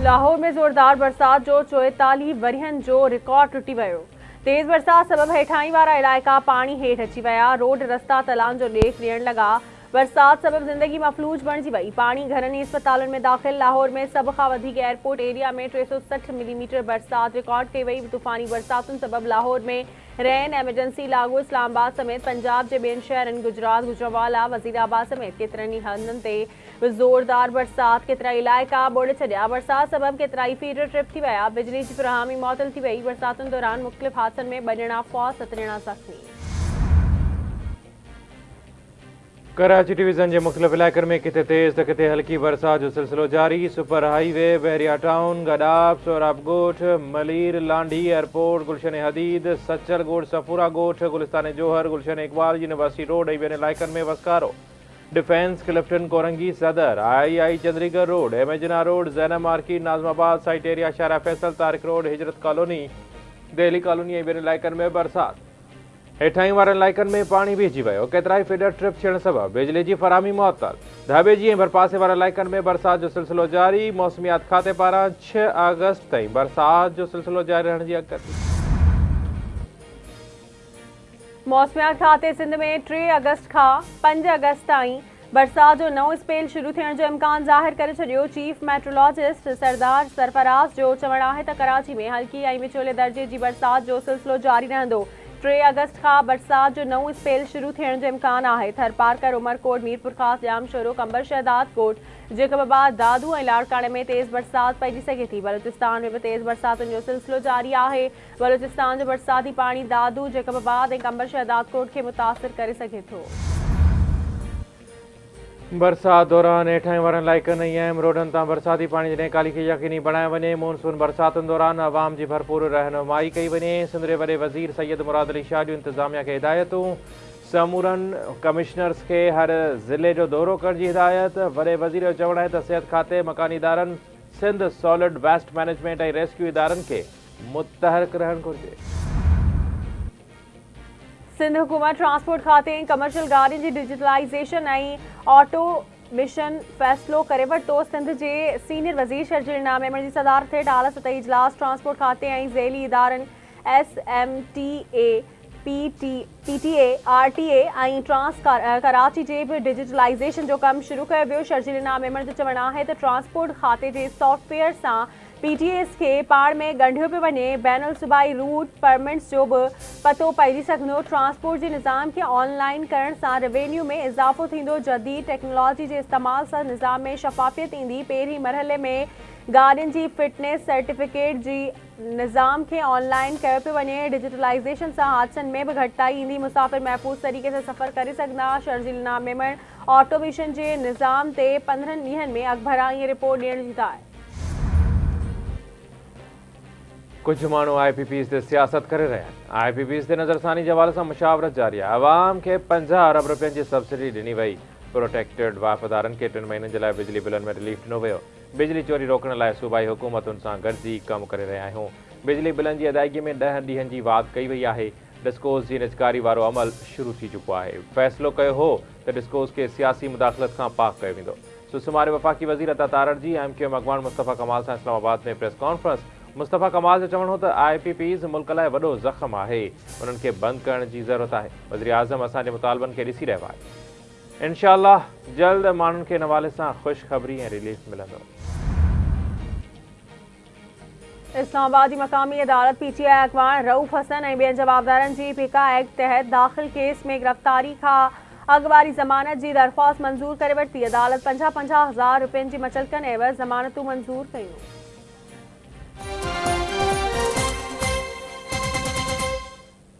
लाहौर में ज़ोरदार बरसात जो 44 वरियनि जो रिकॉर्ड टुटी वियो। तेज़ बरसात सबबि हेठाई वारा इलाइक़ा पाणी हेठि अची विया। रोड रस्ता तलाउनि जो ॾेख ॾियण लॻा। बरसात सबबि ज़िंदगी मफ़लूज बणिजी वई। पाणी घरनि ऐं अस्पतालनि में दाख़िल। लाहौर में सभ खां वधीक एयरपोर्ट एरिया में 360 मिलीमीटर बरसात रिकॉर्ड कई वई। तूफ़ानी बरसातुनि सबबि लाहौर में रेन एमरजेंसी लागू। इस्लामाबाद समेत पंजाब जे ॿियनि शहरनि गुजरात, गुजरांवाला, वज़ीराबाद समेत केतिरनि ई हंधनि ते ज़ोरदार बरसात। केतिरा इलाइक़ा ॿोड़े छॾिया। बरसात सबबि केतिरा ई फीडर ट्रिप थी विया। बिजली जी फ़राहमी मुअतल थी वई। बरसातुनि दौरान मुख़्तलिफ़ हादसनि में 2 ॼणा फ़ौत, 7 ॼणा ज़ख़्मी। कराची डिवीज़न के मुख्तलिफ़ इलाइक़नि में किथे तेज़ तो किथे हल्की बरसात जो सिलसिलो जारी। Super highway, Bahria town, Gadap, Sohrab Goth, Malir, Landhi airport, Gulshan Hadeed, Sachal Goth, Safoora Goth, Gulistan Jauhar, Gulshan Iqbal, university road ऐं ॿियनि इलाइक़नि में वस्कारो। Defence, Clifton, Korangi, Saddar, I Chundrigar road, एमेजना road, Zainab market, Nazimabad, site area, Shahrah Faisal, Tariq road, Hijrat colony, Delhi colony ऐं ॿियनि इलाइक़नि में बरसात। हेठाई वारनि इलाइक़नि में पाणी बीहजी वियो। केतिरा ई फीडर ट्रिप थियण सबबि बिजली जी फ़राहमी मुअतल। धाबेजी ऐं भरपासे वारे इलाइक़नि में बरसात जो सिलसिलो जारी। मौसमियात खाते पारां 6 अगस्त ताईं बरसात जो सिलसिलो जारी रहण जी अॻकथी। मौसमियात खाते सिंध में 3 अगस्त खां 5 अगस्त ताईं बरसात जो नओं स्पेल शुरू थियण जो इम्कान ज़ाहिर करे छॾियो। चीफ मेट्रोलॉजिस्ट सरदार सरफराज़ जो चवणु आहे त कराची में हल्की ऐं विचोले दर्जे जी बरसात जो सिलसिलो जारी रहंदो। 3 अगस्त खां बरसात जो नओं स्पेल शुरू थियण जो इम्कान आहे। थरपारकर, उमरकोट, मीरपुर ख़ास, जाम शोरो, कंबर शहदाद कोट, जेकबाबाद, दादू ऐं लाड़काणे में तेज़ बरसात पइजी सघे थी। बलूचिस्तान में भी तेज़ बरसातुनि जो सिलसिलो जारी आहे। बलूचिस्तान जो बरसाती पाणी दादू, जेकबाबाद ऐं कंबर शहदाद कोट खे मुतासिर करे सघे थो। बरसात दौरान हेठाई वारनि इलाइक़नि ऐं अहम रोडनि तां बरसाती पाणी जी निकाली खे यकीनी बणायो वञे। मॉनसून बरसातुनि दौरान अवाम जी भरपूर रहनुमाई कई वञे। सिंध जे वॾे वज़ीर सैयद मुराद अली शाह जूं इंतिज़ामिया खे हिदायतूं। समूरनि कमिश्नर्स खे हर ज़िले जो दौरो करण जी हिदायत। वॾे वज़ीर जो चवणु आहे त सिहत खाते, मकानी इदारनि, सिंध सॉलिड वेस्ट मैनेजमेंट ऐं रेस्क्यू इदारनि खे मुतहरिक रहणु घुरिजे। सिंध हुकूमत ट्रांसपोर्ट खाते ऐं कमर्शियल गाॾियुनि जी डिजिटलाइज़ेशन ऐं ऑटोमेशन फ़ैसिलो करे वरितो। सिंध जे सीनियर वज़ीर शर्जील मेमण जी सदारत हेठि आला सतही इजलास ट्रांसपोर्ट खाते ऐं ज़ैली इदारनि SMTA, PTA, RTA ऐं कराची जे बि डिजिटलाइज़ेशन जो कमु शुरू कयो वियो। शर्जील मेमण जो चवणु आहे त ट्रांसपोर्ट खाते जे सॉफ्टवेयर सां PTAs खे पाण में ॻंढियो पियो वञे। बैनुल सूबाई रूट परमिट्स जो बि पतो पइजी सघंदो। ट्रांसपोर्ट जे निज़ाम खे ऑनलाइन करण सां रेवेन्यू में इज़ाफ़ो थींदो। जदीद टेक्नोलॉजी जे इस्तेमाल सां निज़ाम में शफ़ाफ़ियत ईंदी। पहिरीं मरहले में गाॾियुनि जी फिटनेस सर्टिफिकेट जी निज़ाम खे ऑनलाइन कयो पियो वञे। डिजिटलाइज़ेशन सां हादसनि में बि घटिताई ईंदी। मुसाफ़िर महफ़ूज़ तरीक़े सां सफ़र करे सघंदा। शर्जील मेमण ऑटोमेशन जे निज़ाम ते 15 ॾींहनि में अख़बाराई रिपोर्ट ॾियण जी हिदायत। कुछ माण्हू IPPs ते सियासत करे रहिया आहिनि। IPPs ते नज़रसानी जे हवाले सां मुशावरत जारी आहे। अवाम खे 50 अरब रुपयनि जी सब्सिडी ॾिनी वई। प्रोटेक्टेड वाफ़दारनि खे 3 महीननि जे लाइ बिजली बिलनि में रिलीफ ॾिनो वियो। बिजली चोरी रोकण लाइ सूबाई हुकूमतुनि सां गॾिजी कमु करे रहिया आहियूं। बिजली बिलनि जी अदायगीअ में 10 ॾींहनि जी वाध कई वई आहे। डिस्कोस जी निजकारी वारो अमल शुरू थी चुको आहे। फ़ैसिलो कयो हो त डिस्कोस खे सियासी मुदाख़लत खां पाक कयो वेंदो। सुसुमारे वफ़ाक़ी वज़ीर अता तारड़जी MQM अॻवान मुस्तफ़ा कमाल सां इस्लामाबाद में प्रेस कॉन्फ्रेंस। मुस्तफ़ा कमाल जो चवणु हो त IPPs मुल्क लाइ वॾो ज़ख़्म आहे। उन्हनि खे बंदि करण जी ज़रूरत आहे। वज़ीर आज़म असांजे मुतालबनि खे ॾिसी रहियो आहे। इंशाअल्लाह जल्द माण्हुनि खे इन हवाले सां ख़ुशख़बरी ऐं रिलीफ मिलंदो। इस्लामाबाद जी मक़ामी अदालत PTI अॻवान रऊफ़ हसन ऐं ॿियनि जवाबदारनि जी PICA एक्ट तहत दाख़िल केस में गिरफ़्तारी खां अॻु वारी ज़मानत जी दरख़्वास्त मंज़ूर करे वरिती। अदालत 50-50 हज़ार रुपयनि जी मचलकनि एवज़ ज़मानतूं मंज़ूर कयूं।